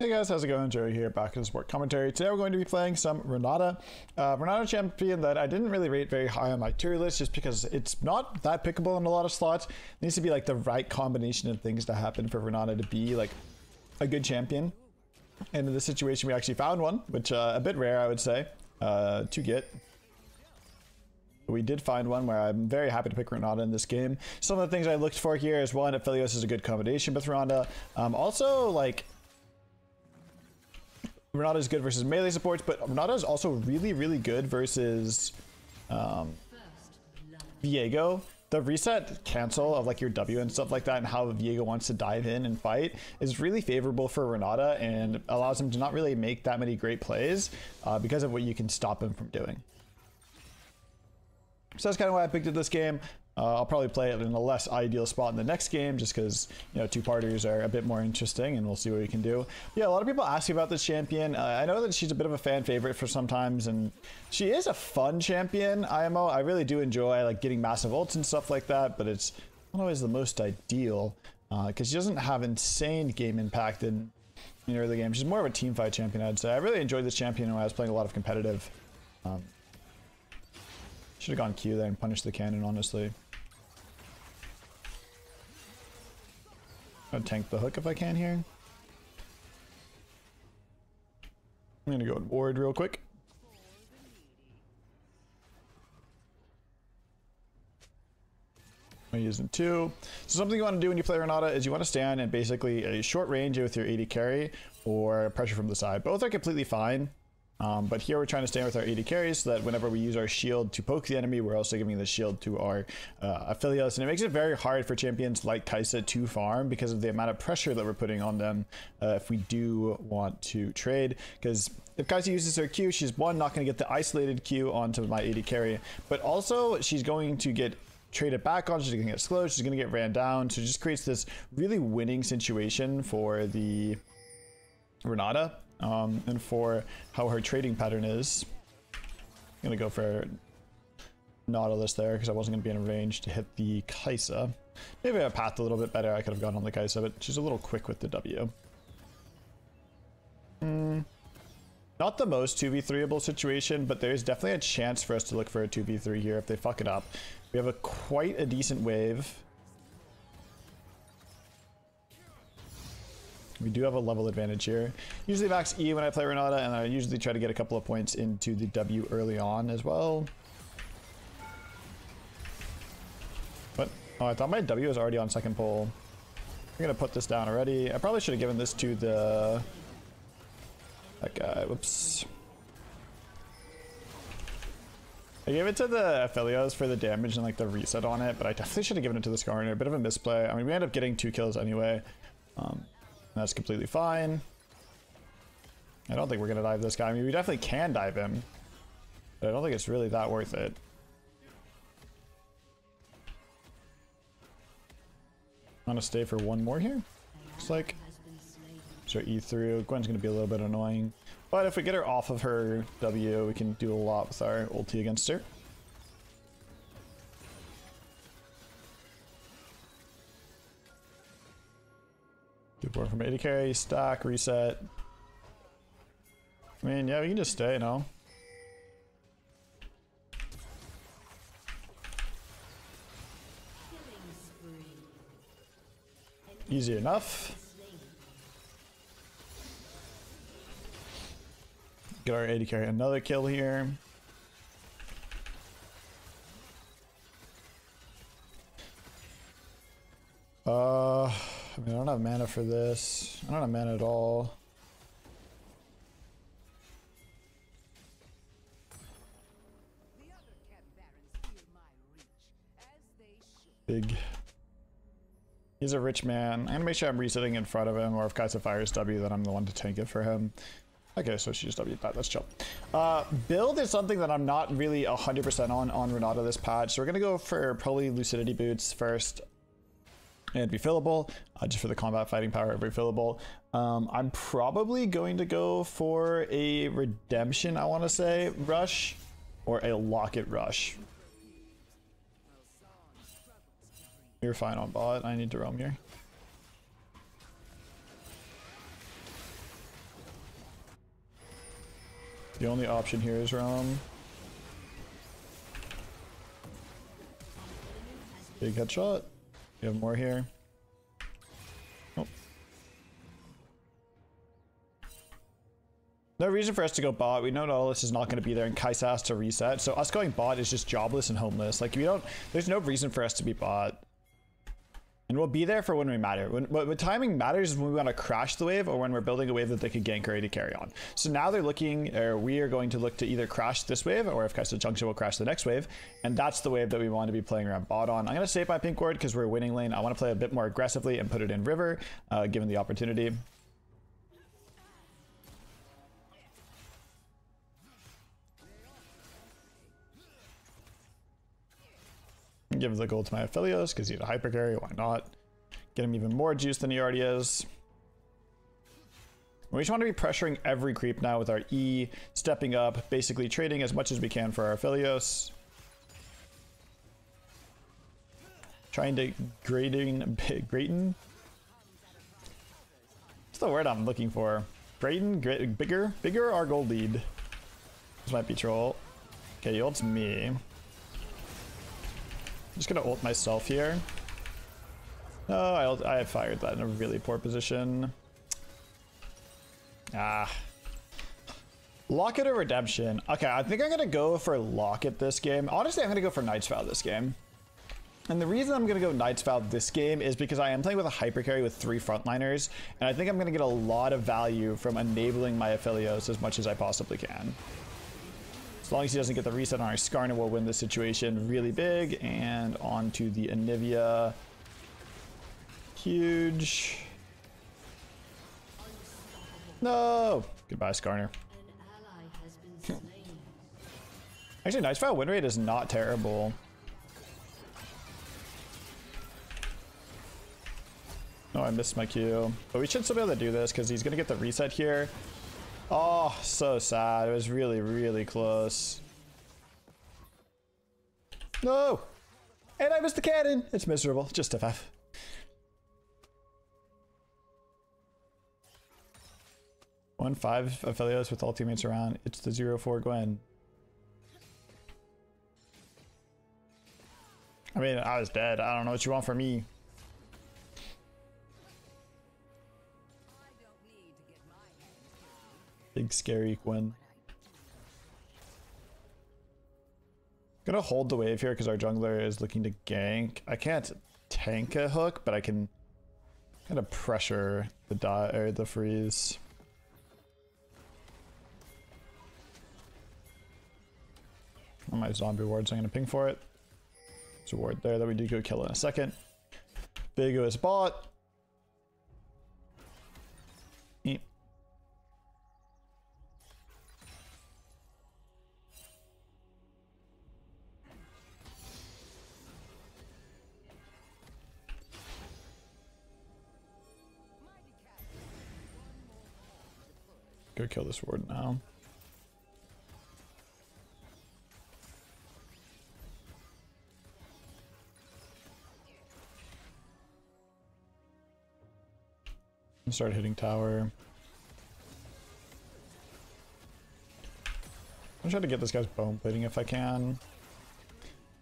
Hey guys, how's it going? Joey here, back in the sport commentary. Today we're going to be playing some Renata. Renata champion that I didn't really rate very high on my tier list just because it's not that pickable in a lot of slots. It needs to be like the right combination of things to happen for Renata to be like a good champion. And in this situation we actually found one, which a bit rare I would say, to get. We did find one where I'm very happy to pick Renata in this game. Some of the things I looked for here is one, Aphelios is a good combination with Renata. Also like Renata is good versus melee supports, but Renata is also really good versus Viego. The reset cancel of like your W and stuff like that and how Viego wants to dive in and fight is really favorable for Renata and allows him to not really make that many great plays because of what you can stop him from doing. So that's kind of why I picked it this game. I'll probably play it in a less ideal spot in the next game just because, you know, two-parters are a bit more interesting and we'll see what we can do. Yeah, a lot of people ask me about this champion. I know that she's a bit of a fan favorite for sometimes and she is a fun champion, IMO. I really do enjoy like getting massive ults and stuff like that, but it's not always the most ideal because she doesn't have insane game impact in early game. She's more of a team fight champion, I'd say. I really enjoyed this champion when I was playing a lot of competitive. Should have gone Q there and punished the cannon, honestly. I'm gonna tank the hook if I can here. I'm gonna go and ward real quick. I'm using 2. So something you want to do when you play Renata is you want to stand in basically a short range with your AD carry or pressure from the side. Both are completely fine. But here we're trying to stand with our AD carries so that whenever we use our shield to poke the enemy, we're also giving the shield to our Aphelios. And it makes it very hard for champions like Kai'Sa to farm because of the amount of pressure that we're putting on them if we do want to trade. Because if Kai'Sa uses her Q, she's one, not going to get the isolated Q onto my AD carry, but also she's going to get traded back on, she's going to get slowed, she's going to get ran down. So it just creates this really winning situation for the Renata. And for how her trading pattern is. I'm gonna go for Nautilus there because I wasn't gonna be in range to hit the Kai'Sa. Maybe I pathed a little bit better, I could have gone on the Kai'Sa, but she's a little quick with the W. Not the most 2v3able situation, but there's definitely a chance for us to look for a 2v3 here if they fuck it up. We have quite a decent wave. We do have a level advantage here. Usually max E when I play Renata, and I usually try to get a couple of points into the W early on as well. But, oh, I thought my W was already on second pole. I'm gonna put this down already. I probably should have given this to that guy, whoops. I gave it to the Aphelios for the damage and like the reset on it, but I definitely should have given it to the Skarner. A bit of a misplay. I mean, we end up getting 2 kills anyway. That's completely fine. I don't think we're gonna dive this guy. I mean, we definitely can dive him, but I don't think it's really that worth it. I'm gonna stay for one more here. Looks like. So E through. Gwen's gonna be a little bit annoying, but if we get her off of her W, we can do a lot with our ulti against her. Good board from AD carry, stack, reset. I mean, yeah, we can just stay, no? Easy enough. Get our AD carry another kill here. I mean, I don't have mana for this. I don't have mana at all. Big. He's a rich man. I'm gonna make sure I'm resetting in front of him, or if Kai'Sa fires W, then I'm the one to tank it for him. Okay, so she just W'd that. That's chill. Build is something that I'm not really 100% on Renata this patch. So we're gonna go for probably Lucidity Boots first. And refillable, just for the combat fighting power of refillable. I'm probably going to go for a redemption, I want to say, rush, or a locket rush. You're fine on bot. I need to roam here. The only option here is Realm. Big headshot. You have more here. Oh. No reason for us to go bot. We know Nautilus is not going to be there and Kai'Sa has to reset. So us going bot is just jobless and homeless. Like, we don't, there's no reason for us to be bot. And we'll be there for when we matter. When timing matters is when we want to crash the wave or when we're building a wave that they could gank or AD carry on. So now they're looking, or we are going to look to either crash this wave, or if Kai'Sa Junction will crash the next wave. And that's the wave that we want to be playing around bot on. I'm going to save my pink ward because we're winning lane. I want to play a bit more aggressively and put it in river, given the opportunity. Give the gold to my Aphelios because he's a hyper carry. Why not? Get him even more juice than he already is. We just want to be pressuring every creep now with our E, stepping up, basically trading as much as we can for our Aphelios. Trying to Grayton? What's the word I'm looking for? Grayton? Bigger our gold lead. This might be troll. Okay, he ults me. I'm just gonna ult myself here. Oh, I fired that in a really poor position. Ah. Locket or Redemption? Okay, I think I'm gonna go for Locket this game. Honestly, I'm gonna go for Knight's Vow this game. And the reason I'm gonna go Knight's Vow this game is because I am playing with a hyper carry with 3 frontliners, and I think I'm gonna get a lot of value from enabling my Aphelios as much as I possibly can. As long as he doesn't get the reset on our Skarner, we'll win this situation really big. And on to the Anivia. Huge. No! Goodbye, Skarner. Actually, Knight's Vow win rate is not terrible. Oh, I missed my Q. But we should still be able to do this because he's going to get the reset here. Oh, so sad. It was really, really close. No! And I missed the cannon! It's miserable. Just FF. Won 5 Aphelios with all teammates around. It's the 0-4 Gwen. I mean, I was dead. I don't know what you want from me. Big scary Gwen. Gonna hold the wave here because our jungler is looking to gank. I can't tank a hook, but I can kind of pressure the freeze. On my zombie wards, I'm gonna ping for it. There's a ward there that we do go kill in a second. Big OS bot. Eep. Go kill this ward now. Start hitting tower. I'm trying to get this guy's bone plating if I can. I'm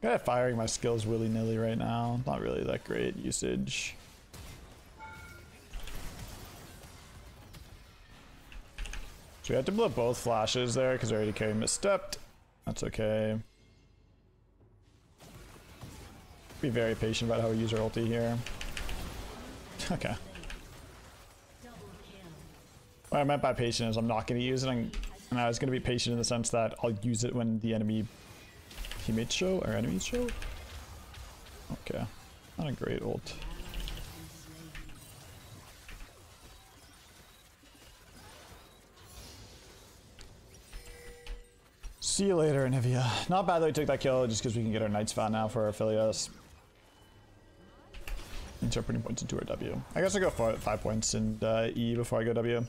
kind of firing my skills willy-nilly right now. Not really that great usage. So we had to blow both flashes there because I already carry misstepped. That's okay. Be very patient about how we use our ulti here. Okay. What I meant by patient is I'm not going to use it, and I was going to be patient in the sense that I'll use it when the enemy teammates show, or enemies show. Okay, not a great ult. See you later, Anivia. Not bad that we took that kill just because we can get our Knight's Vow now for our Aphelios. And start putting points into our W. I guess I'll go for 5 points in E before I go W.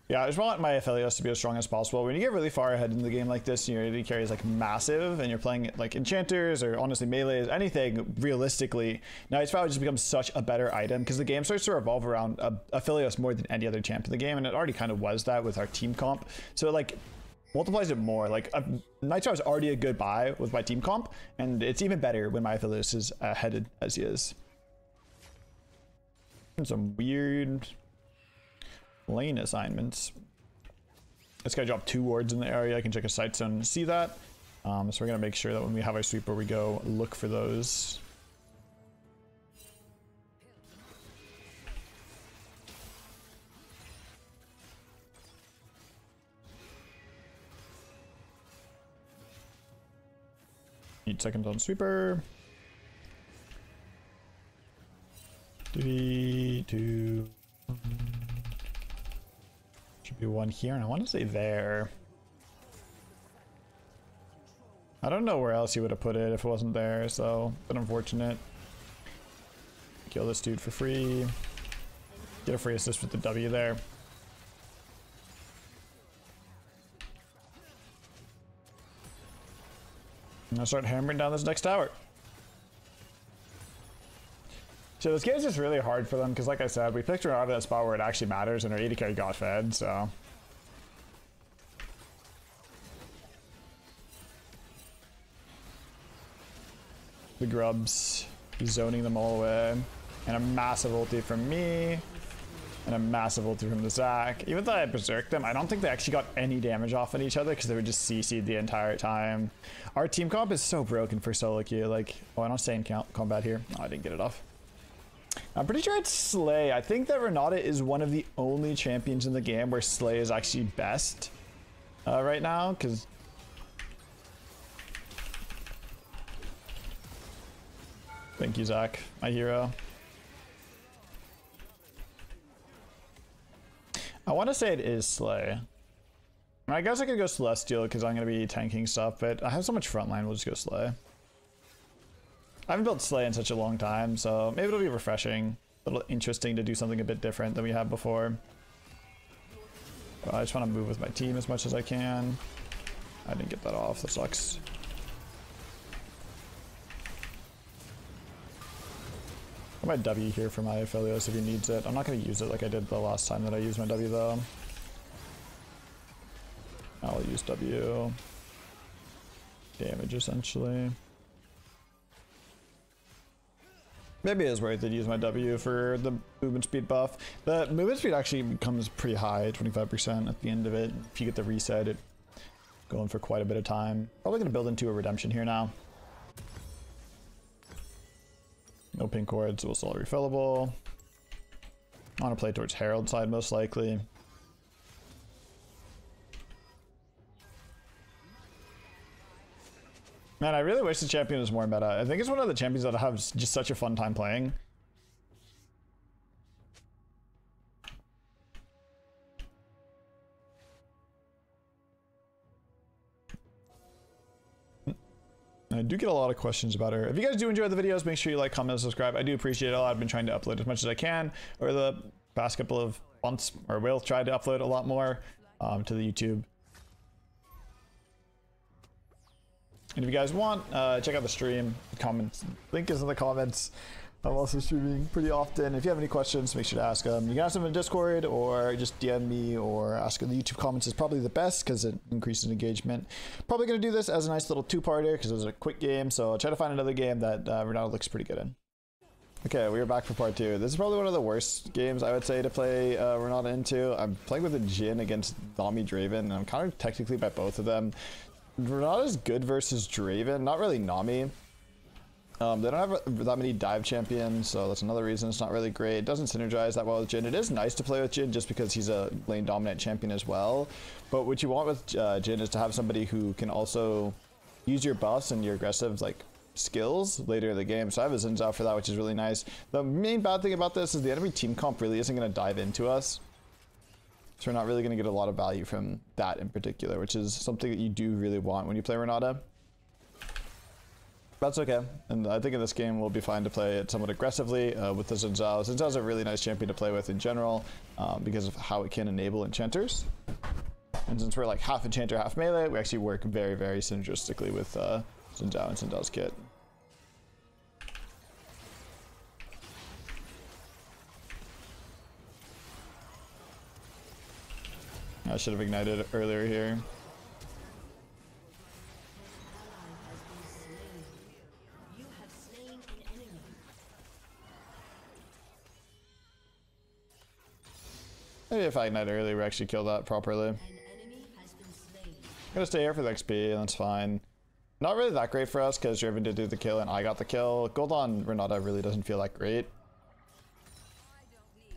Yeah, I just want my Aphelios to be as strong as possible. When you get really far ahead in the game like this, your AD carry is like massive, and you're playing like enchanters or honestly melees, anything realistically, Knight's Vow just becomes such a better item because the game starts to revolve around Aphelios more than any other champ in the game, and it already kind of was that with our team comp. So like, multiplies it more. Like Nitro is already a good buy with my team comp, and it's even better when my Aphelios is headed as he is. And some weird lane assignments. This guy dropped 2 wards in the area. I can check a sight zone and see that. So we're gonna make sure that when we have our sweeper, we go look for those. Need seconds on sweeper. 3, 2. Should be 1 here, and I want to say there. I don't know where else you would have put it if it wasn't there, so but unfortunate. Kill this dude for free. Get a free assist with the W there. I'm gonna start hammering down this next tower. So this game is just really hard for them because, like I said, we picked her out at a spot where it actually matters, and her AD carry got fed, so. The grubs, zoning them all away, and a massive ulti from me, and a massive ulti from the Zac. Even though I berserked them, I don't think they actually got any damage off on each other because they were just CC'd the entire time. Our team comp is so broken for solo queue. Like, oh, I don't stay in combat here. Oh, I didn't get it off. I'm pretty sure it's Slay. I think that Renata is one of the only champions in the game where Slay is actually best right now, because thank you, Zac, my hero. I want to say it is Slay. I guess I could go Celestial because I'm going to be tanking stuff, but I have so much frontline, we'll just go Slay. I haven't built Slay in such a long time, so maybe it'll be refreshing. A little interesting to do something a bit different than we have before. But I just want to move with my team as much as I can. I didn't get that off, that sucks. I might W here for my Aphelios if he needs it. I'm not going to use it like I did the last time that I used my W though. I'll use W. Damage essentially. Maybe it is worth it to use my W for the movement speed buff. The movement speed actually becomes pretty high, 25% at the end of it. If you get the reset, it going for quite a bit of time. Probably going to build into a redemption here now. No pink cords, so we'll still refillable. I want to play towards Herald side most likely. Man, I really wish the champion was more meta. I think it's one of the champions that I have just such a fun time playing. I do get a lot of questions about her. If you guys do enjoy the videos, make sure you like, comment, and subscribe. I do appreciate it a lot. I've been trying to upload as much as I can over the past couple of months, or will try to upload a lot more to the YouTube. And if you guys want, check out the stream. Comments, link is in the comments. I'm also streaming pretty often. If you have any questions, make sure to ask them. You can ask them in Discord or just DM me or ask in the YouTube comments is probably the best because it increases engagement. Probably going to do this as a nice little two-parter because it was a quick game. So I'll try to find another game that Renata looks pretty good in. Okay, we are back for part 2. This is probably one of the worst games I would say to play Renata into. I'm playing with a Jhin against Nami Draven, and I'm kind of technically by both of them. Renata's good versus Draven, not really Nami. They don't have that many dive champions, so that's another reason it's not really great. It doesn't synergize that well with Jhin. It is nice to play with Jhin just because he's a lane dominant champion as well. But what you want with Jhin is to have somebody who can also use your buffs and your aggressive like skills later in the game. So I have a Xin Zhao for that, which is really nice. The main bad thing about this is the enemy team comp really isn't going to dive into us. So we're not really going to get a lot of value from that in particular, which is something that you do really want when you play Renata. That's okay, and I think in this game we'll be fine to play it somewhat aggressively with the Xin Zhao. Xin Zhao's a really nice champion to play with in general because of how it can enable enchanters. And since we're like half enchanter, half melee, we actually work very, very synergistically with Xin Zhao and Xin Zhao's kit. I should have ignited it earlier here. Maybe if I ignite early, we actually kill that properly. Gonna stay here for the XP, and that's fine. Not really that great for us because Draven did do the kill and I got the kill. Gold on Renata really doesn't feel that great.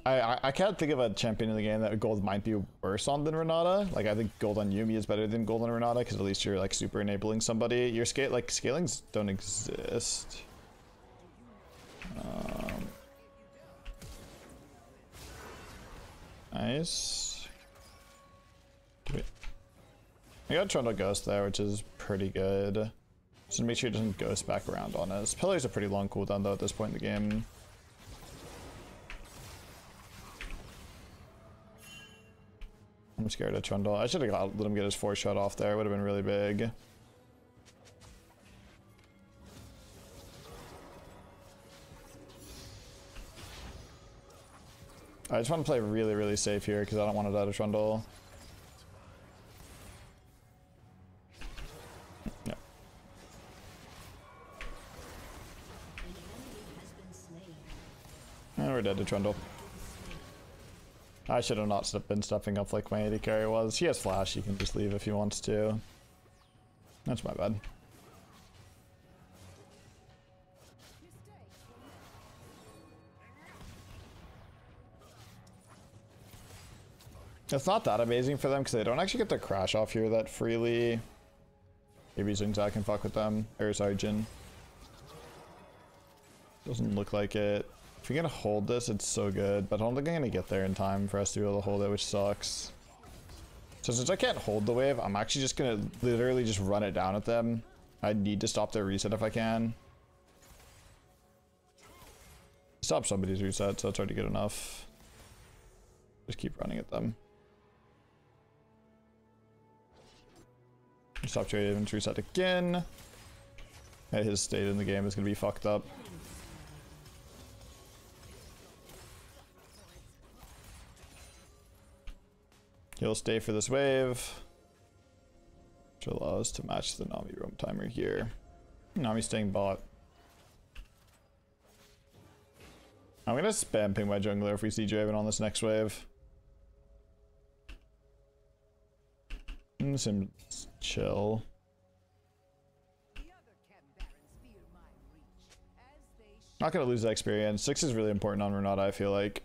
I can't think of a champion in the game that gold might be worse on than Renata. Like, I think gold on Yuumi is better than gold on Renata because at least you're like super enabling somebody. Your scalings don't exist. Nice. I got Trundle Ghost there, which is pretty good. Just to make sure it doesn't ghost back around on us. Pillar's a pretty long cooldown though at this point in the game. I'm scared of Trundle. I should have let him get his 4 shot off there. It would have been really big. I just want to play really, really safe here because I don't want to die to Trundle. Yep. And we're dead to Trundle. I should have not been stepping up like my AD carry was. He has flash, he can just leave if he wants to. That's my bad. It's not that amazing for them because they don't actually get to crash off here that freely. Maybe Xingzai can fuck with them. Or sorry, Jhin. Doesn't look like it. If you're gonna hold this, it's so good, but I don't think I'm gonna get there in time for us to be able to hold it, which sucks. So since I can't hold the wave, I'm actually just gonna literally just run it down at them. I need to stop their reset if I can. Stop somebody's reset, so that's already good enough. Just keep running at them. Stop Draven's reset again. Yeah, his state in the game is gonna be fucked up. He'll stay for this wave, which allows us to match the Nami roam timer here. Nami's staying bot. I'm gonna spam ping my jungler if we see Draven on this next wave. Sim chill. Not gonna lose the experience. 6 is really important on Renata, I feel like.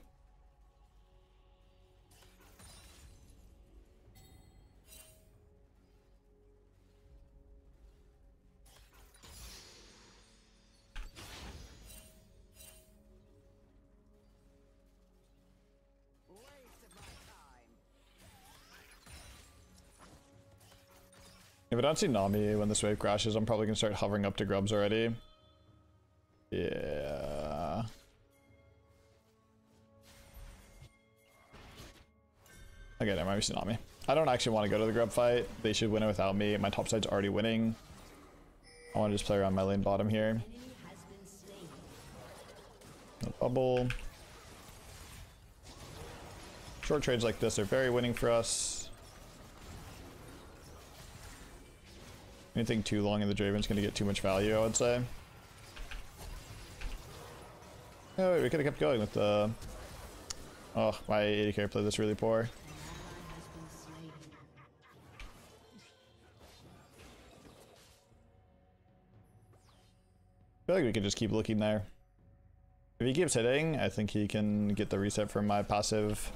If I don't see Nami when this wave crashes, I'm probably gonna start hovering up to grubs already. Yeah. Okay, never mind, we see Nami. I don't actually want to go to the grub fight. They should win it without me. My top side's already winning. I want to just play around my lane bottom here. No bubble. Short trades like this are very winning for us. Anything too long in the Draven's gonna get too much value, I would say. Oh, wait, we could have kept going with the... Oh, my AD carry played this really poor. I feel like we could just keep looking there. If he keeps hitting, I think he can get the reset from my passive.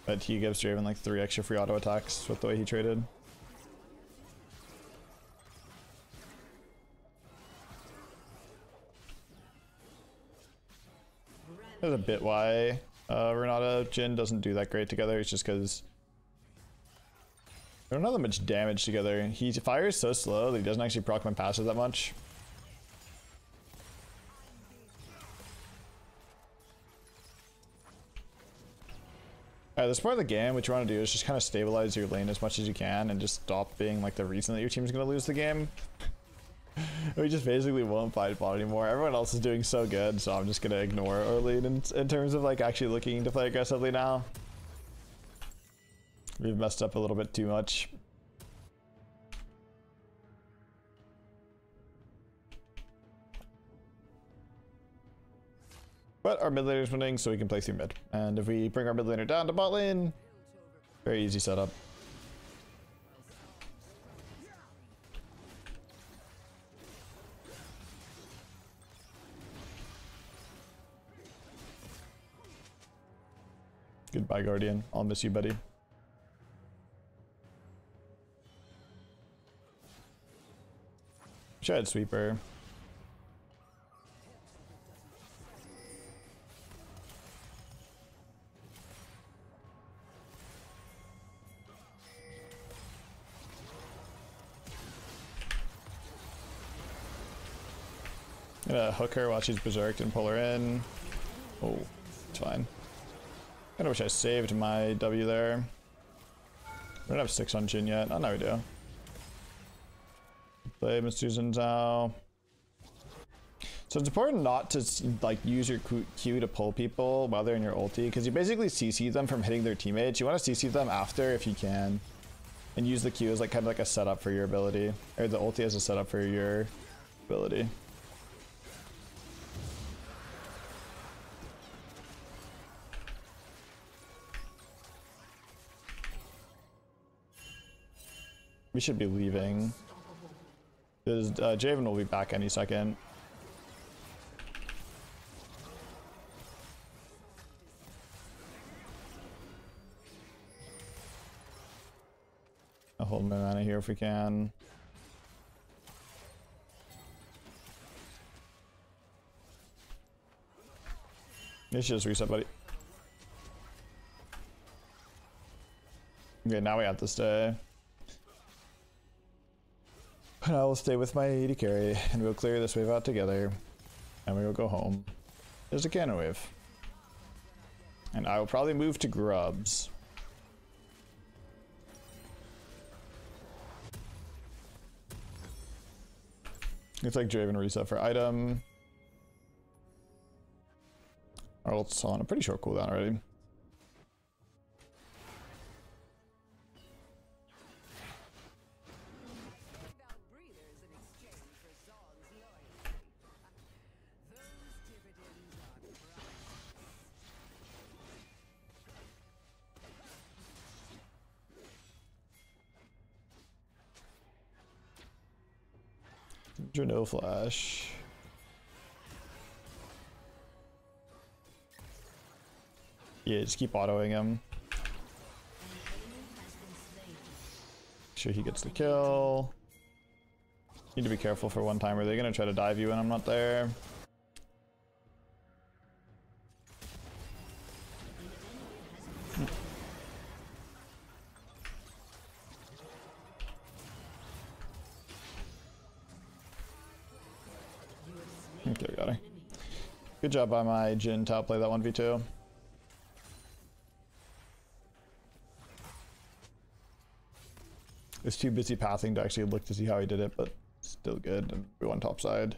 But he gives Draven like 3 extra free auto attacks with the way he traded. There's a bit why Renata Jhin doesn't do that great together. It's just because they don't have that much damage together. He fires so slow that he doesn't actually proc my passive that much. Alright, this part of the game, what you want to do is just kind of stabilize your lane as much as you can and just stop being like the reason that your team's going to lose the game. We just basically won't fight bot anymore. Everyone else is doing so good, so I'm just gonna ignore our lead in terms of like actually looking to play aggressively now. We've messed up a little bit too much. But our mid laner's winning so we can play through mid. And if we bring our mid laner down to bot lane, very easy setup. Goodbye, Guardian. I'll miss you, buddy. Shed Sweeper. I'm gonna hook her while she's berserked and pull her in. Oh, it's fine. Kinda wish I saved my W there. We don't have 6 on Jhin yet. Oh, no, we do. Play Mr. Xin Zhao. So it's important not to like use your Q to pull people while they're in your ulti, because you basically CC them from hitting their teammates. You want to CC them after if you can, and use the Q as like kind of like a setup for your ability, or the ulti as a setup for your ability. We should be leaving. Because Javen will be back any second. I'll hold my mana here if we can. You should just reset, buddy. Okay, now we have to stay. And I will stay with my AD carry, and we'll clear this wave out together, and we will go home. There's a cannon wave. And I will probably move to Grubs. Looks like Draven reset for item. Our ult's on a pretty short cooldown already. No flash. Yeah, just keep autoing him. Make sure he gets the kill. Need to be careful for one time, or they're gonna try to dive you when I'm not there. Okay, got it. Good job by my Jhin to outplay that 1v2. It's too busy pathing to actually look to see how he did it, but still good. And we won top side.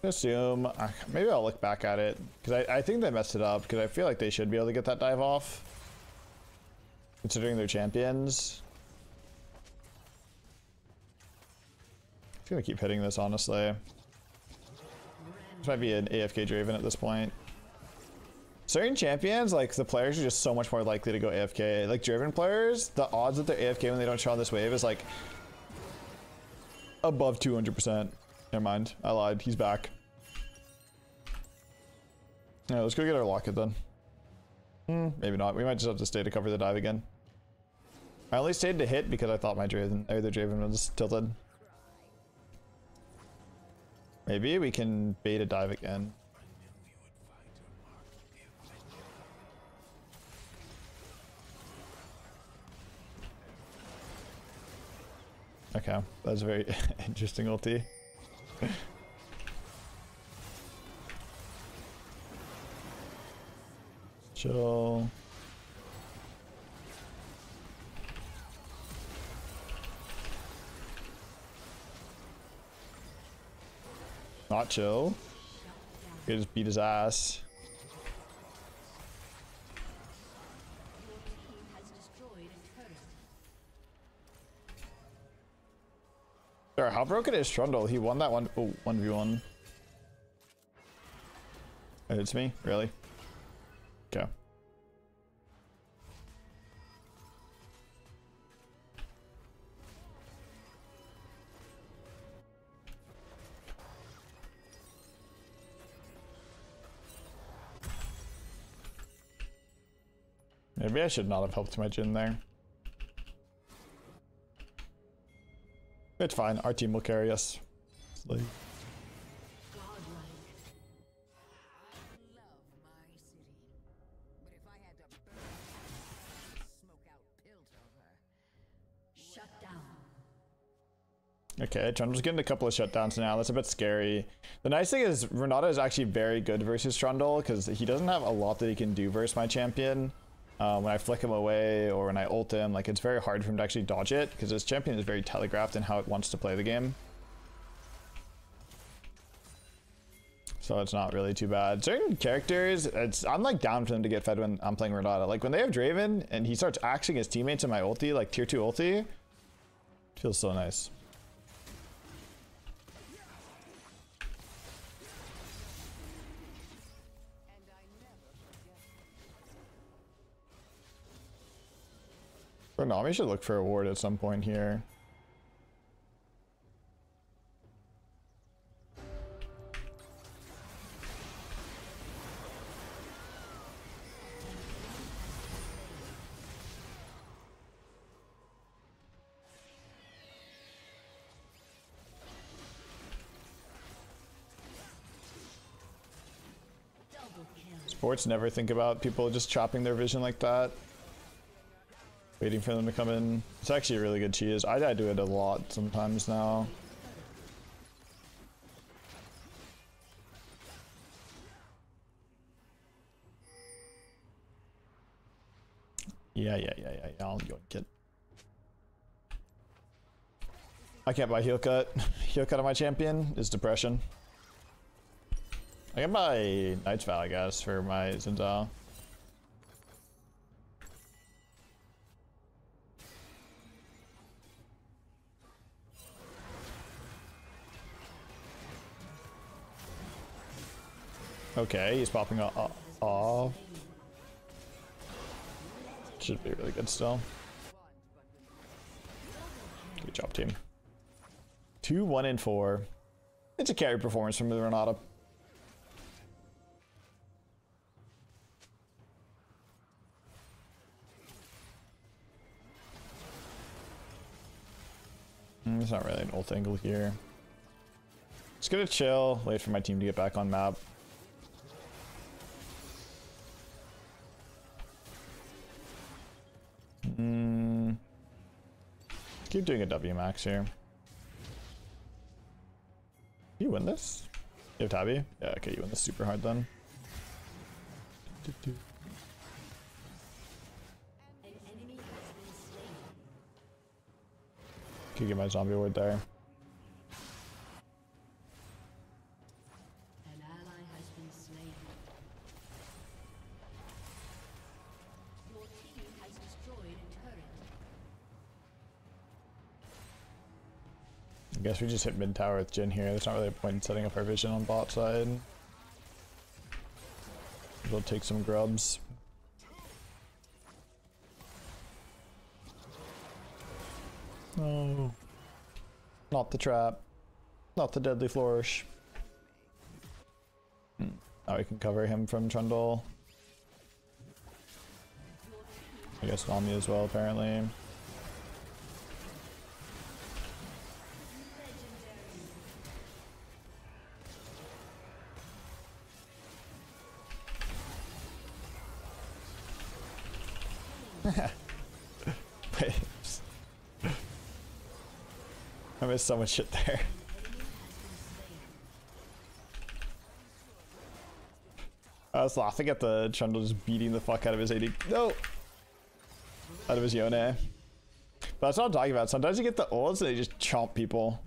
Assume maybe I'll look back at it, because I think they messed it up, because I feel like they should be able to get that dive off considering they're champions. I'm gonna keep hitting this, honestly. This might be an AFK Draven at this point. Certain champions, like the players, are just so much more likely to go AFK. Like Draven players, the odds that they're AFK when they don't show on this wave is like above 200%. Never mind, I lied. He's back. Yeah, let's go get our locket then. Maybe not. We might just have to stay to cover the dive again. I only stayed to hit because I thought my Draven, or the Draven was tilted. Maybe we can bait a dive again. Okay, that's a very interesting ulti. Chill. Not chill. We just beat his ass. Sure, how broken is Trundle? He won that one. Oh, 1v1. It's me? Really? Okay. Maybe I should not have helped my Jhin there. It's fine. Our team will carry us. Like... Okay, Trundle's getting a couple of shutdowns now. That's a bit scary. The nice thing is Renata is actually very good versus Trundle because he doesn't have a lot that he can do versus my champion. When I flick him away or when I ult him, like it's very hard for him to actually dodge it because his champion is very telegraphed in how it wants to play the game. So it's not really too bad. Certain characters, I'm like down for them to get fed when I'm playing Renata. Like when they have Draven and he starts axing his teammates in my ulti, like tier 2 ulti, feels so nice. Nami should look for a ward at some point here. Sports never think about people just chopping their vision like that. Waiting for them to come in. It's actually a really good cheese. I do it a lot sometimes now. Yeah, I'll go get. I can't buy heal cut. Heal cut on my champion is depression. I can buy Knight's Vow, I guess, for my Xin Zhao. Okay, he's popping off. Should be really good still. Good job, team. 2, 1, and 4. It's a carry performance from the Renata. It's not really an ult angle here. Just gonna chill, wait for my team to get back on map. Keep doing a W max here. You win this? You have Tabby? Yeah, okay, you win this super hard then. Can get my zombie ward there. I guess we just hit mid tower with Jhin here. There's not really a point in setting up our vision on bot side. We'll take some grubs. No. Not the trap. Not the deadly flourish. Now we can cover him from Trundle. I guess Nami as well, apparently. Wait. I missed so much shit there. I was laughing at the Trundle just beating the fuck out of his AD. No! Out of his Yone. But that's what I'm talking about. Sometimes you get the ults and they just chomp people.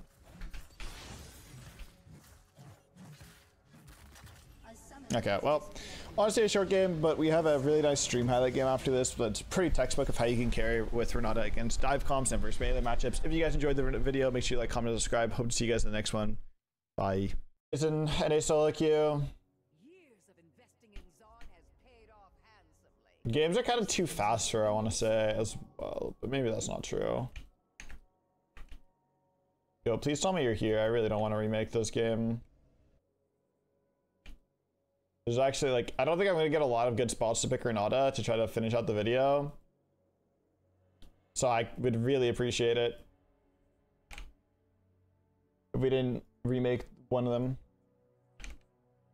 Okay, well, honestly a short game, but we have a really nice stream highlight game after this. But it's pretty textbook of how you can carry with Renata against dive comps and versus melee matchups. If you guys enjoyed the video, make sure you like, comment, and subscribe. Hope to see you guys in the next one. Bye. Jason, NA solo queue. Years of investing in Zaun has paid off handsomely. Games are kind of too fast for, I want to say, as well, but maybe that's not true. Yo, please tell me you're here. I really don't want to remake this game. There's actually, like, I don't think I'm going to get a lot of good spots to pick Renata to try to finish out the video. So I would really appreciate it if we didn't remake one of them.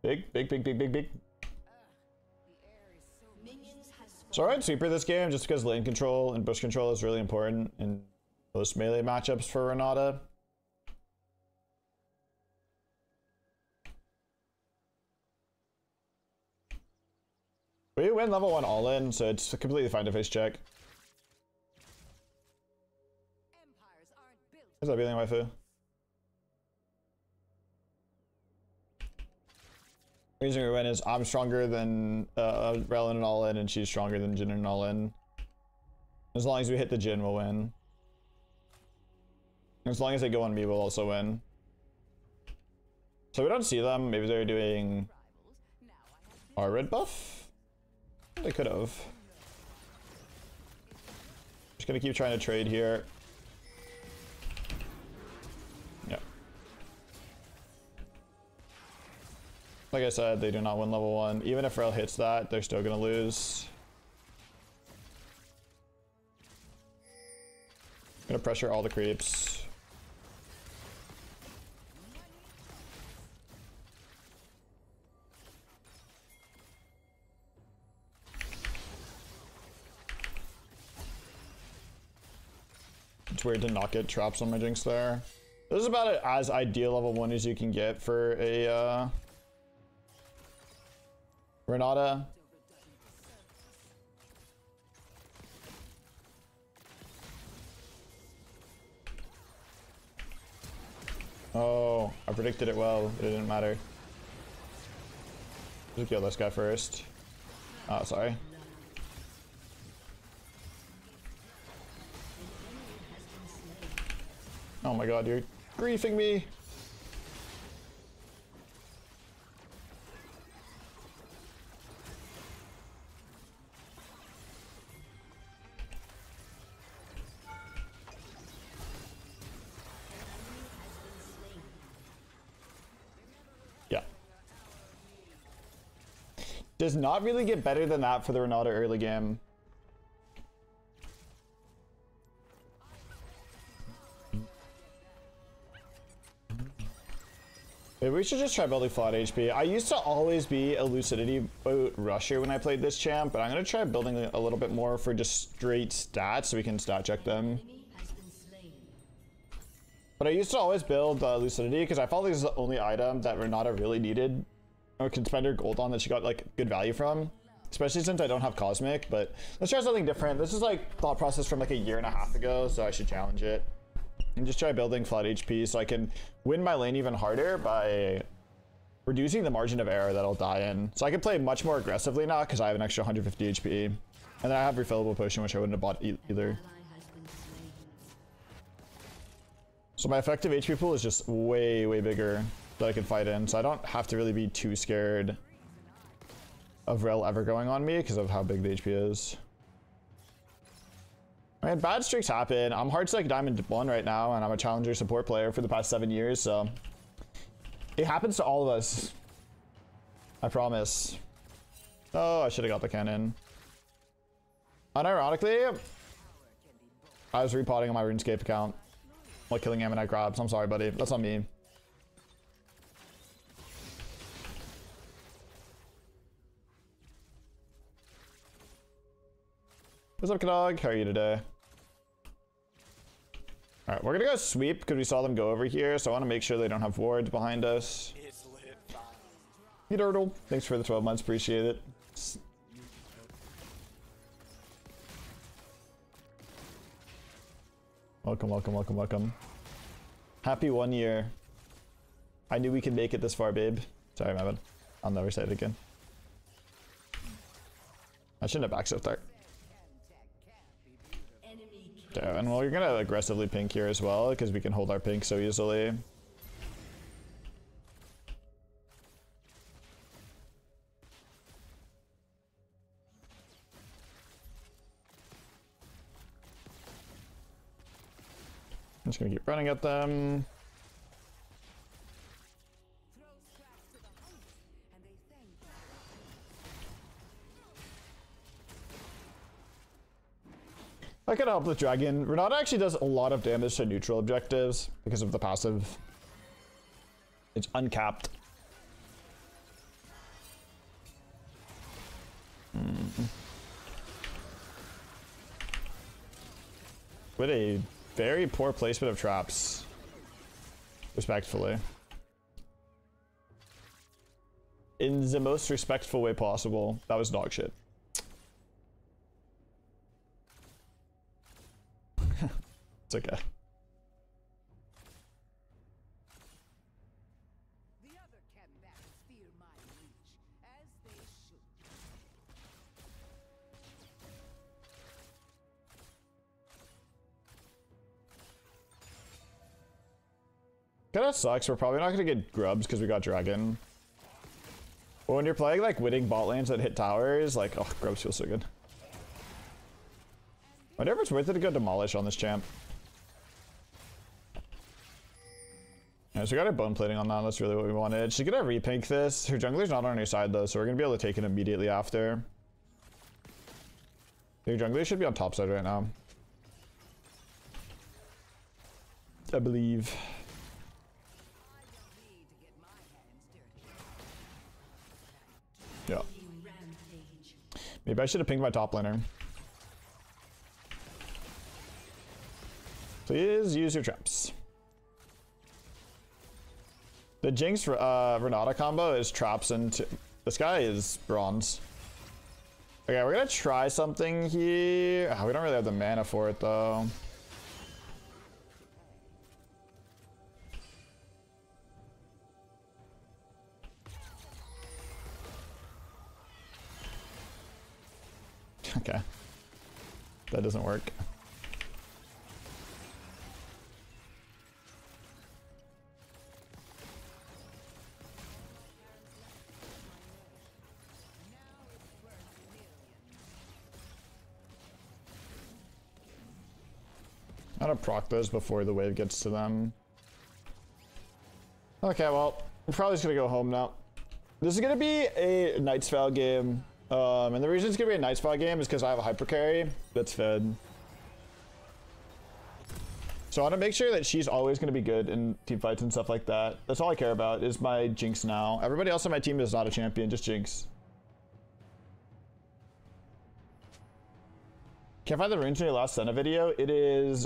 Big, big, big, big, big, big. So I would sweeper this game just because lane control and bush control is really important in most melee matchups for Renata. We win level 1 all in, so it's completely fine to face check. What's up, healing waifu? The reason we win is I'm stronger than Rel in an all in, and she's stronger than Jhin in an all in. As long as we hit the Jhin, we'll win. As long as they go on me, we'll also win. So we don't see them. Maybe they're doing our red buff? They could have. Just gonna keep trying to trade here. Yep. Like I said, they do not win level 1. Even if Rel hits that, they're still gonna lose. Gonna pressure all the creeps. It's weird to not get traps on my Jinx there. This is about as ideal level 1 as you can get for a Renata. Oh, I predicted it well, but it didn't matter. Just kill this guy first. Oh, sorry. Oh my god, you're griefing me! Yeah. Does not really get better than that for the Renata early game. Maybe we should just try building flat HP. I used to always be a Lucidity boat rusher when I played this champ, but I'm going to try building a little bit more for just straight stats so we can stat check them. But I used to always build Lucidity because I felt like this is the only item that Renata really needed or could spend her gold on that she got like good value from. Especially since I don't have Cosmic, but let's try something different. This is like thought process from like a year and a half ago, so I should challenge it. And just try building flat HP so I can win my lane even harder by reducing the margin of error that I'll die in. So I can play much more aggressively now because I have an extra 150 HP. And then I have refillable potion, which I wouldn't have bought either. So my effective HP pool is just way, way bigger that I can fight in. So I don't have to really be too scared of Rel ever going on me because of how big the HP is. I mean, bad streaks happen. I'm hard to like Diamond 1 right now, and I'm a challenger support player for the past 7 years, so it happens to all of us. I promise. Oh, I should have got the cannon. Unironically, I was repotting on my RuneScape account while killing Ammonite grabs. I'm sorry, buddy. That's on me. What's up, Kadog? How are you today? Alright, we're gonna go sweep because we saw them go over here, so I want to make sure they don't have wards behind us. It's lit. Hey, Turtle. Thanks for the 12 months. Appreciate it. Welcome, welcome, welcome, welcome. Happy 1 year. I knew we could make it this far, babe. Sorry, my bad. I'll never say it again. I shouldn't have backstepped there. Enemy And well, you're gonna aggressively pink here as well because we can hold our pink so easily. I'm just gonna keep running at them. Throws traps to the hungry, and they thank them. I could help with dragon. Renata actually does a lot of damage to neutral objectives because of the passive. It's uncapped. What a very poor placement of traps. Respectfully. In the most respectful way possible. That was dog shit. It's okay. The other combatants fear my reach, as they should. Kinda sucks. We're probably not gonna get grubs because we got dragon. But when you're playing like winning bot lanes that hit towers, like, oh, grubs feel so good. I wonder if it's worth it to go demolish on this champ. Yeah, so we got our bone plating on that. That's really what we wanted. She's gonna repink this. Her jungler's not on her side though, so we're gonna be able to take it immediately after. Your jungler should be on top side right now, I believe. I don't need to get my hands dirty. Yeah. rampage. Maybe I should have pinged my top laner. Please use your traps. The Jinx Renata combo is traps into. This guy is bronze. Okay, we're gonna try something here. Oh, we don't really have the mana for it though. Okay. That doesn't work. I'm gonna proc those before the wave gets to them. Okay, well, we're probably just gonna go home now. This is gonna be a Knight's Vow game. And the reason it's gonna be a Knight's Vow game is because I have a hyper carry that's fed. So I want to make sure that she's always gonna be good in team fights and stuff like that. That's all I care about is my Jinx now. Everybody else on my team is not a champion, just Jinx. Can't find the runes in your last Senna video. It is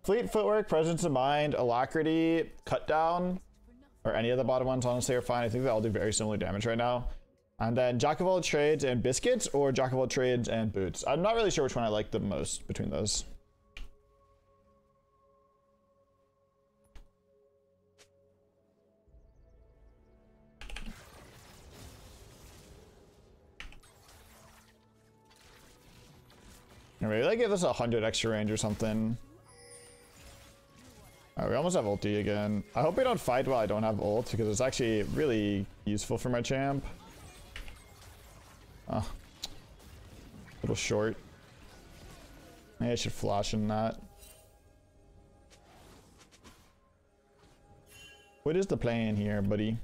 Fleet Footwork, Presence of Mind, Alacrity, Cut Down, or any of the bottom ones honestly are fine. I think they all do very similar damage right now. And then Jack of all trades and biscuits, or Jack of all trades and boots. I'm not really sure which one I like the most between those. Maybe like give us 100 extra range or something. Alright, we almost have ulti again. I hope we don't fight while I don't have ult, because it's actually really useful for my champ. Oh. A little short. Maybe I should flash in that. What is the plan here, buddy?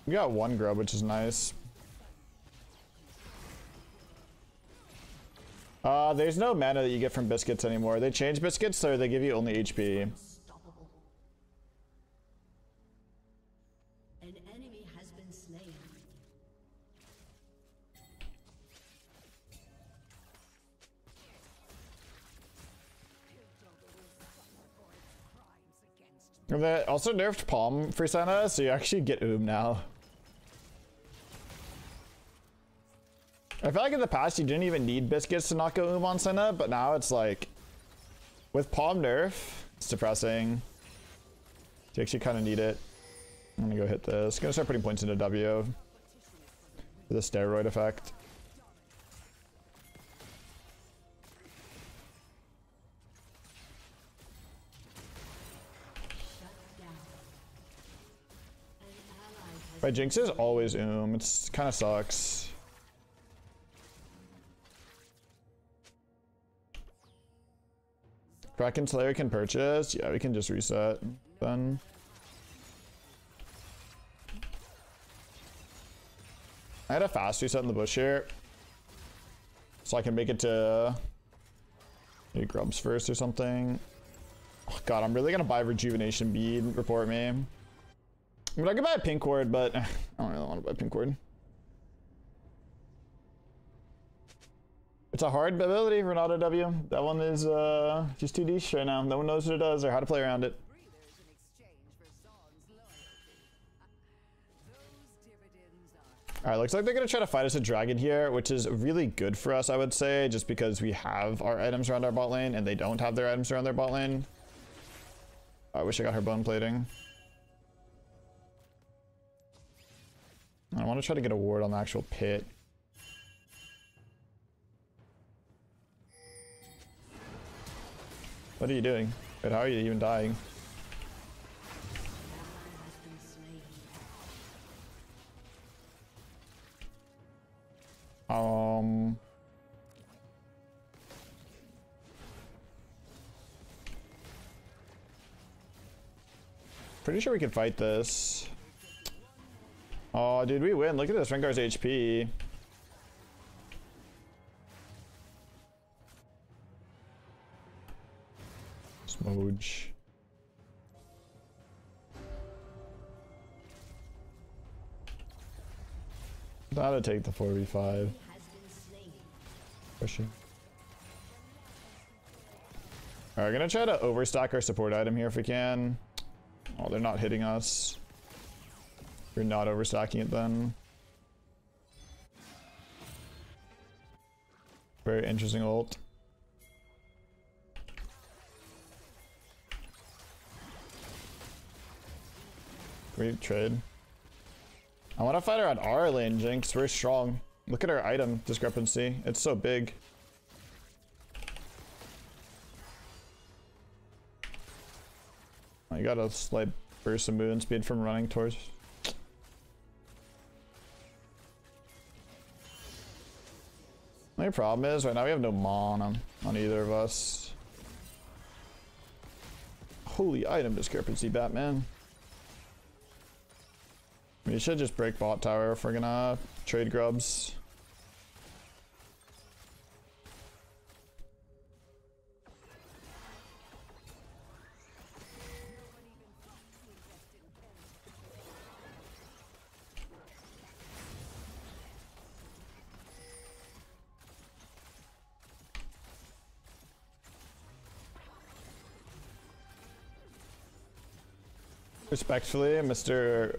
We got one grub, which is nice. There's no mana that you get from biscuits anymore. They changed biscuits, so they give you only HP. Unstoppable. An enemy has been slain. And they also nerfed Palm for Senna, so you actually get now. I feel like in the past you didn't even need biscuits to not go on Senna, but now it's like with Palm nerf, it's depressing. You actually kind of need it. I'm gonna go hit this. Gonna start putting points into W for the steroid effect. My Jinx is always It's kind of sucks. Kraken Slayer can purchase. Yeah, we can just reset then. I had a fast reset in the bush here, so I can make it to maybe Grubs first or something. Oh god, I'm really gonna buy Rejuvenation Bead. Report me. I mean, I could buy a Pink Ward, but I don't really want to buy Pink Ward. It's a hard ability, Renata W. That one is just too niche right now. No one knows what it does or how to play around it. Breathers in exchange for Zaun's loyalty. Those dividends are Alright, looks like they're gonna try to fight us a dragon here, which is really good for us, I would say, just because we have our items around our bot lane and they don't have their items around their bot lane. I wish I got her bone plating. I want to try to get a ward on the actual pit. What are you doing? Wait, how are you even dying? Pretty sure we can fight this. Oh, dude, we win. Look at this, Rengar's HP. Smooge. Gotta take the 4v5. Pushing. Alright, we're gonna try to overstack our support item here if we can. Oh, they're not hitting us. We're not overstacking it then. Very interesting ult. We trade. I want to fight her on our lane, Jinx. We're strong. Look at our item discrepancy. It's so big. Oh, you got a slight burst of movement speed from running towards. My problem is right now we have no mana on either of us. Holy item discrepancy, Batman. We should just break bot tower if we're gonna trade grubs. Respectfully, Mr.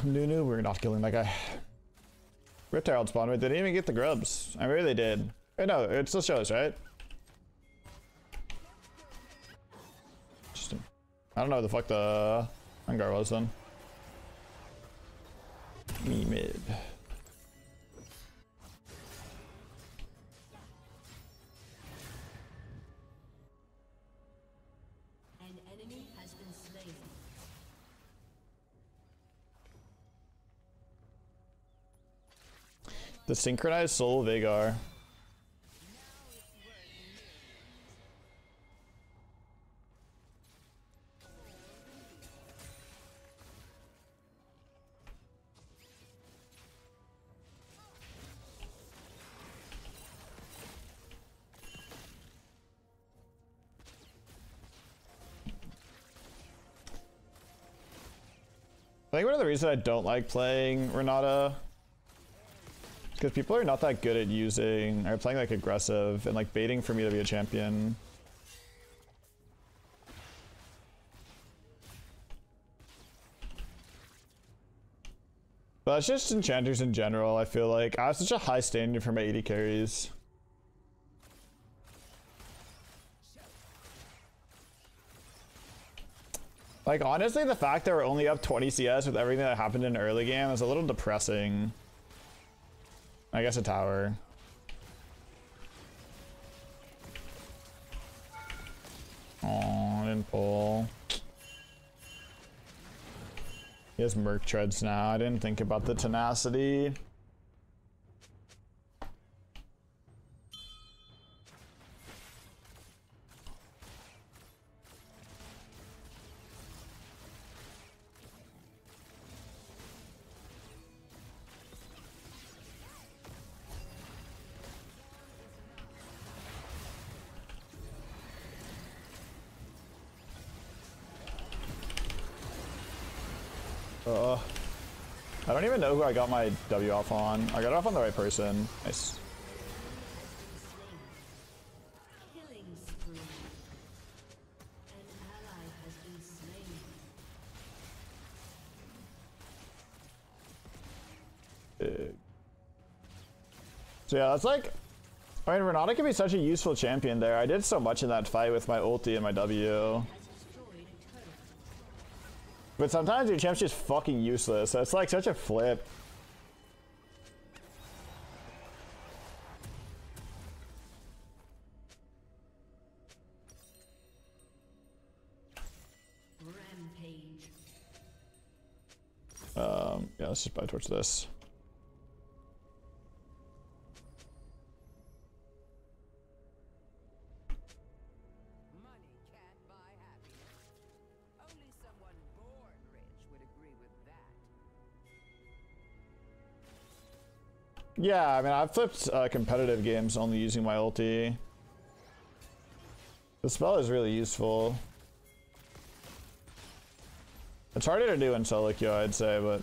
Nunu, we're not killing that guy. Rift Herald spawn, wait, they didn't even get the grubs. I really did. Wait, no, it still shows, right? Interesting. I don't know what the fuck the Rengar was then. Me mid. The synchronized soul Veigar. I think one of the reasons I don't like playing Renata because people are not that good at using, or playing like aggressive and like baiting for me to be a champion. But it's just enchanters in general. I feel like I have such a high standard for my AD carries. Like, honestly, the fact that we're only up 20 CS with everything that happened in the early game is a little depressing. I guess a tower. Oh, I didn't pull. He has Merc Treads now. I didn't think about the tenacity. I don't even know who I got my W off on. I got it off on the right person. Nice. Killing spree. An ally has been slain. So yeah, that's like, I mean, Renata can be such a useful champion there. I did so much in that fight with my ulti and my W. Has destroyed a turret. But sometimes your champ's just fucking useless. So it's like such a flip. Rampage. Yeah, let's just buy towards this. Money can't buy happiness. Only someone born rich would agree with that. Yeah, I mean, I've flipped competitive games only using my ulti. The spell is really useful. It's harder to do in solo queue, I'd say, but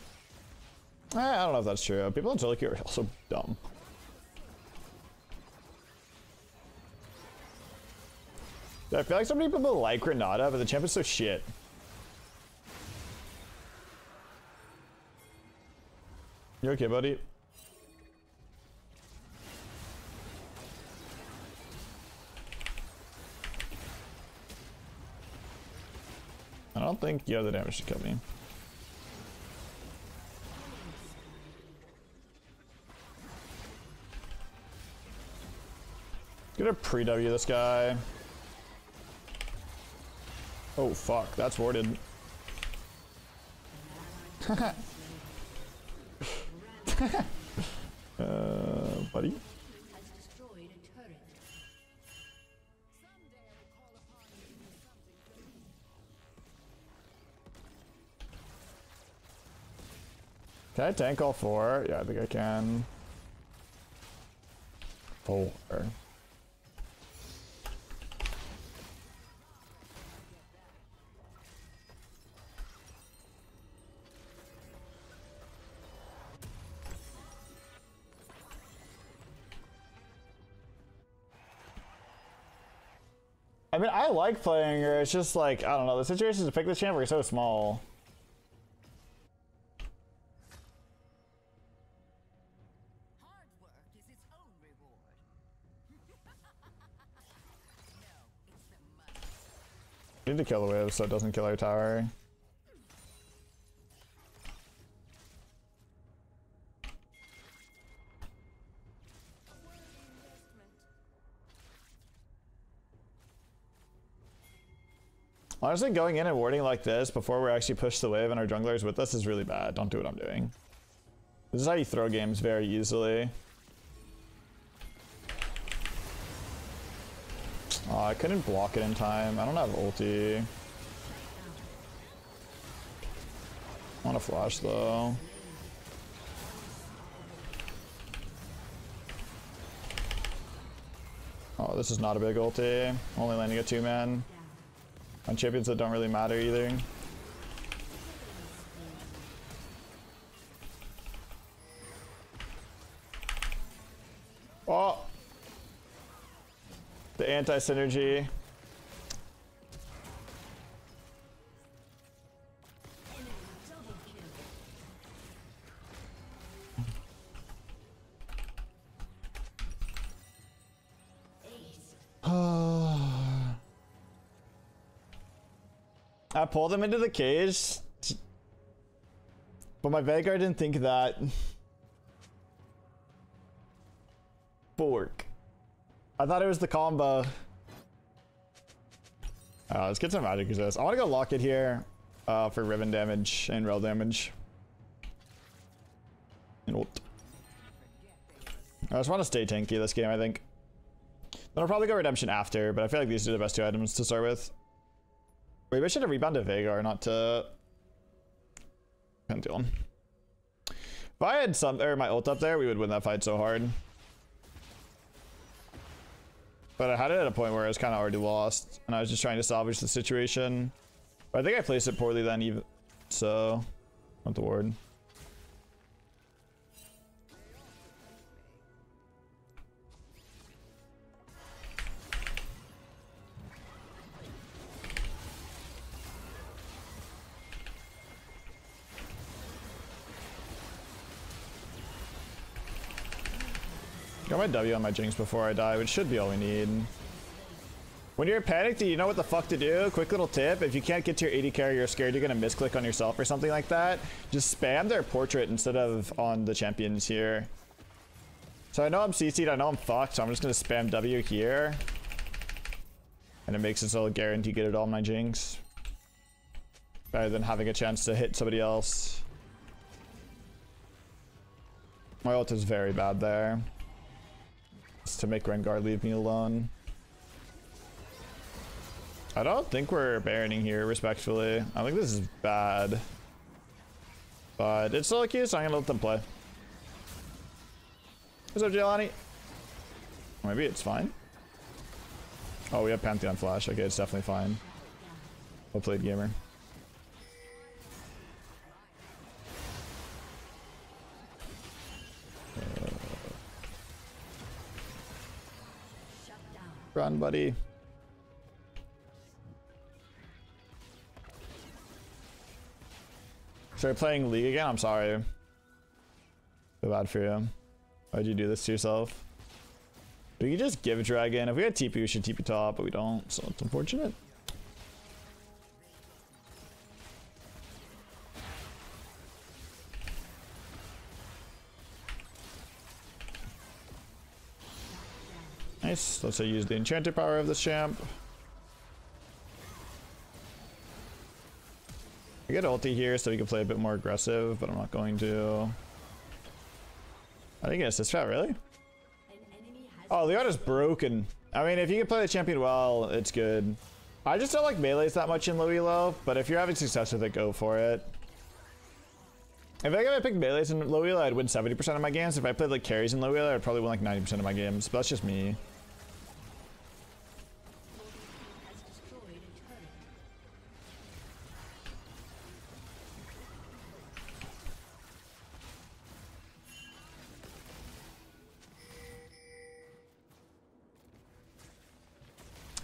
I don't know if that's true. People in solo queue are also dumb. I feel like so many people like Renata, but the champ is so shit. You okay, buddy? I don't think you have the damage to kill me. Gonna pre-W this guy. Oh fuck, that's warded. Buddy? Has destroyed a turret. Someday I will call upon you to do something for me. Can I tank all four? Yeah, I think I can. Four. I mean, I like playing her. It's just like, I don't know, the situations to pick this champ are so small. Hard work is its own reward. No, it's the money. We need to kill the wave so it doesn't kill our tower. Honestly, going in and warding like this before we actually push the wave and our junglers with us is really bad. Don't do what I'm doing. This is how you throw games very easily. Oh, I couldn't block it in time. I don't have ulti. I want to flash though. Oh, this is not a big ulti. Only landing a 2-man. On champions that don't really matter either. Oh! The anti-synergy. I pulled him into the cage, but my Vanguard didn't think that. Fork. I thought it was the combo. Let's get some magic resist. I want to go lock it here for ribbon damage and rail damage. And ult. I just want to stay tanky this game, I think. Then I'll probably go redemption after, but I feel like these are the best two items to start with. Wait, I should have rebound to Veigar, not to Pantheon. If I had my ult up there, we would win that fight so hard. But I had it at a point where I was kind of already lost, and I was just trying to salvage the situation. But I think I placed it poorly then, even so. Not the ward. Got my W on my Jinx before I die, which should be all we need. When you're panicked, do you know what the fuck to do? Quick little tip, if you can't get to your AD carry, you're scared you're gonna misclick on yourself or something like that, just spam their portrait instead of on the champions here. So I know I'm CC'd, I know I'm fucked, so I'm just gonna spam W here. And it makes it so I'll guarantee get it all on my Jinx. Better than having a chance to hit somebody else. My ult is very bad there. To make Rengar leave me alone. I don't think we're baroning here, respectfully. I think this is bad. But it's still a queue, so I'm gonna let them play. What's up, Jelani? Maybe it's fine. Oh, we have Pantheon Flash. Okay, it's definitely fine. Well played, gamer. Run, buddy. Started playing League again? I'm sorry. Feel bad for you. Why'd you do this to yourself? We could just give Dragon. If we had TP, we should TP top, but we don't, so it's unfortunate. Nice. Let's use the enchanted power of this champ. I get ulti here so we can play a bit more aggressive, but I'm not going to. I think it's this strat, really? Oh, Leona's broken. I mean, if you can play the champion well, it's good. I just don't like melees that much in low elo, but if you're having success with it, go for it. If I could pick melees in low elo, I'd win 70% of my games. If I played like carries in low elo, I'd probably win like 90% of my games, but that's just me.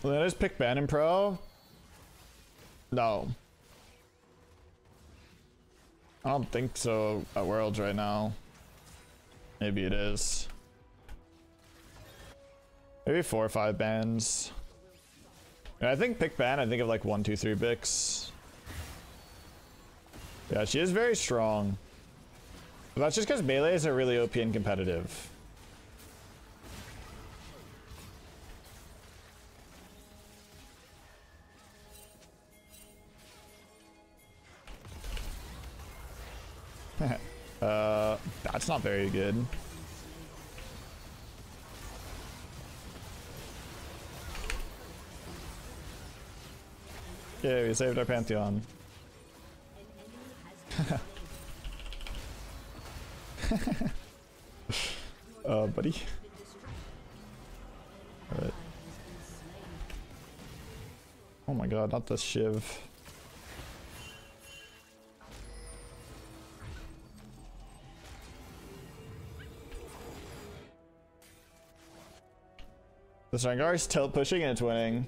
Well, then I just pick ban in pro. No. I don't think so at Worlds right now. Maybe it is. Maybe 4 or 5 bans. And I think pick ban, I think of like 1, 2, 3 Bix. Yeah, she is very strong. But that's just because melees are really OP and competitive. That's not very good. Yeah, we saved our Pantheon. Buddy. Alright. Oh my god, not this Shiv. The Rengar's tilt pushing and it's winning.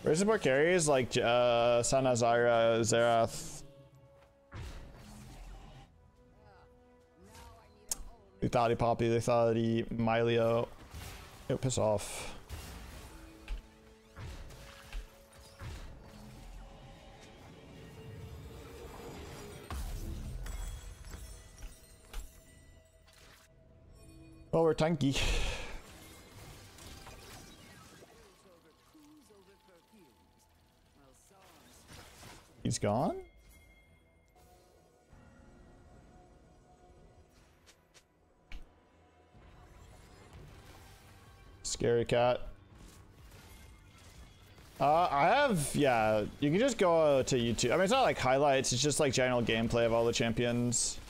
Where's the more carries like Sana, Zyra, Xerath? Lethality Poppy, Lethality Mylio. Yo, piss off. Oh, we're tanky. He's gone? Scary cat. I have, yeah, you can just go to YouTube. I mean, it's not like highlights, it's just like general gameplay of all the champions.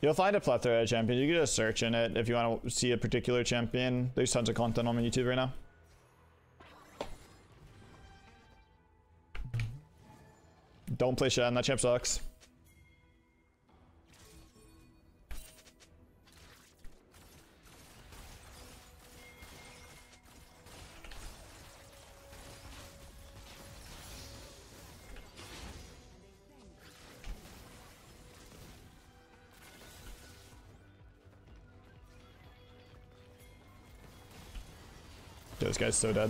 You'll find a plethora of champions. You can just search in it if you want to see a particular champion. There's tons of content on my YouTube right now. Don't play Shen, that champ sucks. This guy's so dead.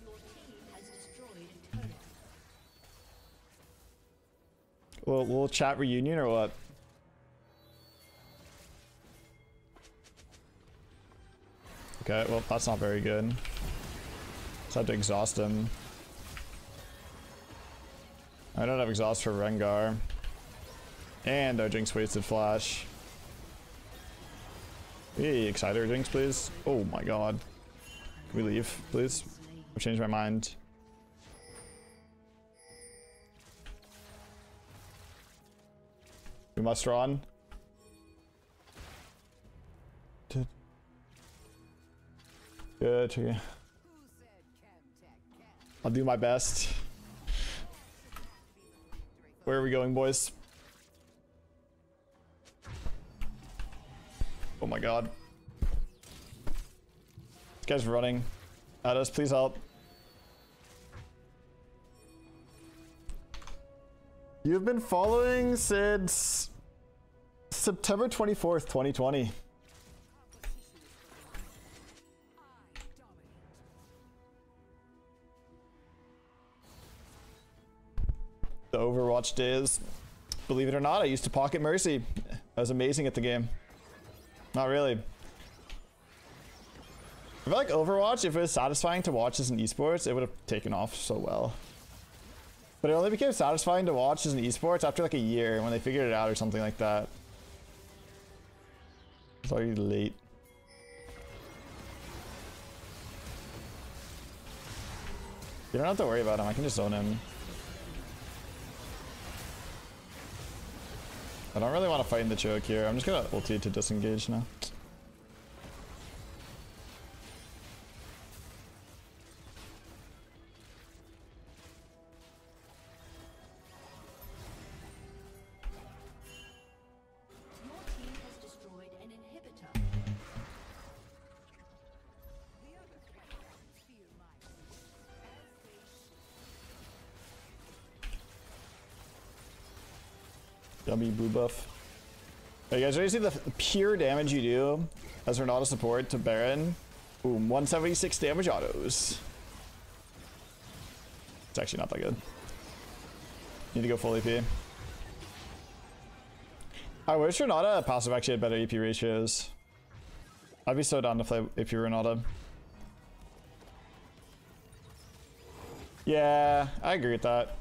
Your team has destroyed a turret. We'll chat reunion or what? Okay, well, that's not very good. Just have to exhaust him. I don't have exhaust for Rengar. And our Jinx wasted flash. Hey, Exciter Jinx, please. Oh my god. Can we leave, please? I've changed my mind. We must run. Good. Okay. I'll do my best. Where are we going, boys? Oh my god. This guy's running at us. Please help. You've been following since September 24th, 2020. The Overwatch days. Believe it or not, I used to pocket Mercy. I was amazing at the game. Not really. I feel like Overwatch, if it was satisfying to watch as an esports, it would have taken off so well. But it only became satisfying to watch as an esports after like a year when they figured it out or something like that. It's already late. You don't have to worry about him, I can just own him. I don't really want to fight in the choke here. I'm just gonna ulti to disengage now. Your team has destroyed an inhibitor. Yummy blue buff. Hey guys, ready to see the pure damage you do as Renata support to Baron? Boom, 176 damage autos. It's actually not that good. Need to go full AP. I wish Renata passive actually had better AP ratios. I'd be so down to play AP Renata. Yeah, I agree with that.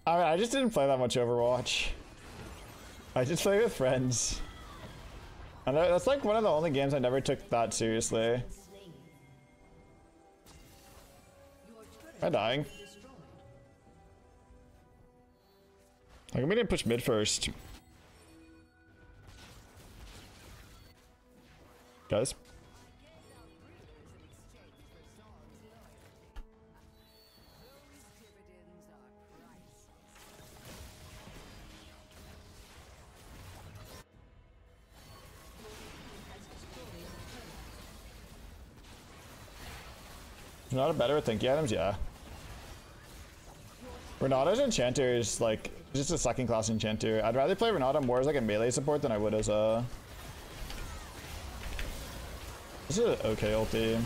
I mean, I just didn't play that much Overwatch. I just play with friends. And that's like one of the only games I never took that seriously. Am I dying? How come we didn't push mid first? Guys? Renata better with thinky items? Yeah. Renata's enchanter is like just a second class enchanter. I'd rather play Renata more as like a melee support than I would as a... This is an okay ulti.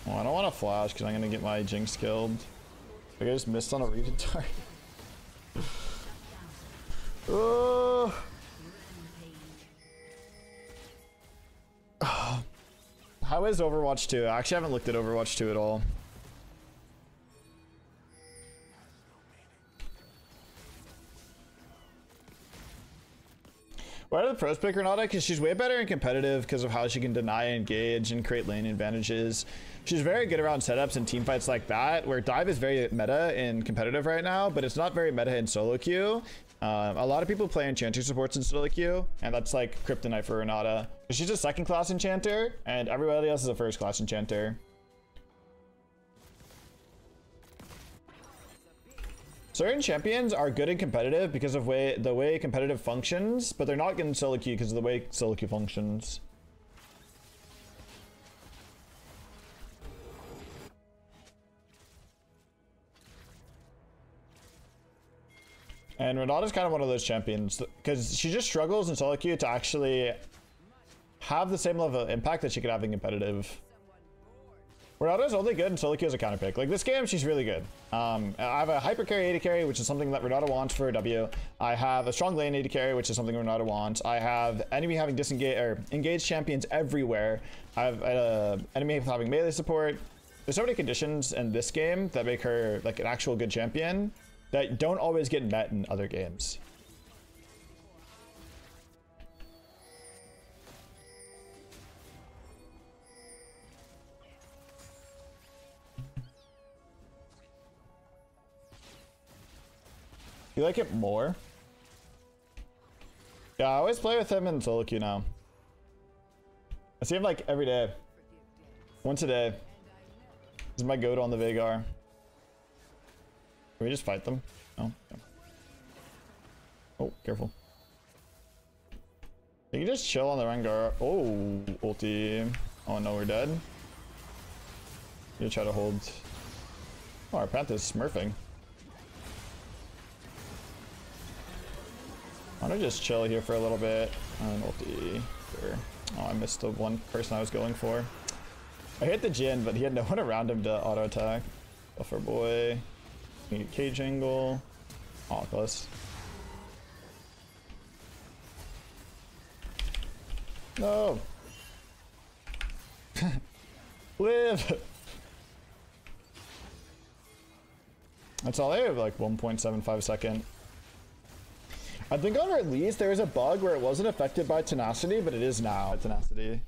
Oh, I don't want to flash because I'm going to get my Jinx killed. Like I just missed on a Reason target. Oh. How is Overwatch 2? I actually haven't looked at Overwatch 2 at all. Why do the pros pick Renata? Because she's way better in competitive because of how she can deny engage and create lane advantages. She's very good around setups and team fights like that, where dive is very meta in competitive right now, but it's not very meta in solo queue. A lot of people play enchanter supports in solo queue, and that's like kryptonite for Renata. She's a second class enchanter, and everybody else is a first class enchanter. Certain champions are good in competitive because of the way competitive functions, but they're not good in solo queue because of the way solo queue functions. And Renata's kind of one of those champions because she just struggles in solo queue to actually have the same level of impact that she could have in competitive. Renata's only good in solo queue as a counter pick. Like this game, she's really good. I have a hyper carry AD carry, which is something that Renata wants for a W. I have a strong lane AD carry, which is something Renata wants. I have enemy having disengage or engaged champions everywhere. I have enemy having melee support. There's so many conditions in this game that make her like an actual good champion that don't always get met in other games. You like it more? Yeah, I always play with him in solo queue now. I see him like every day. Once a day. This is my go-to on the Veigar. Can we just fight them? No. Okay. Oh, careful. You can just chill on the Rengar. Oh, ulti. Oh no, we're dead. You try to hold. Oh, our Panther's smurfing. I'm gonna just chill here for a little bit. And ulti. Sure. Oh, I missed the one person I was going for. I hit the Jhin, but he had no one around him to auto attack. Buffer boy. Need cage angle. Oh, close. No. Live. That's all I have, like 1.75 second. I think on release there was a bug where it wasn't affected by tenacity, but it is now. Tenacity.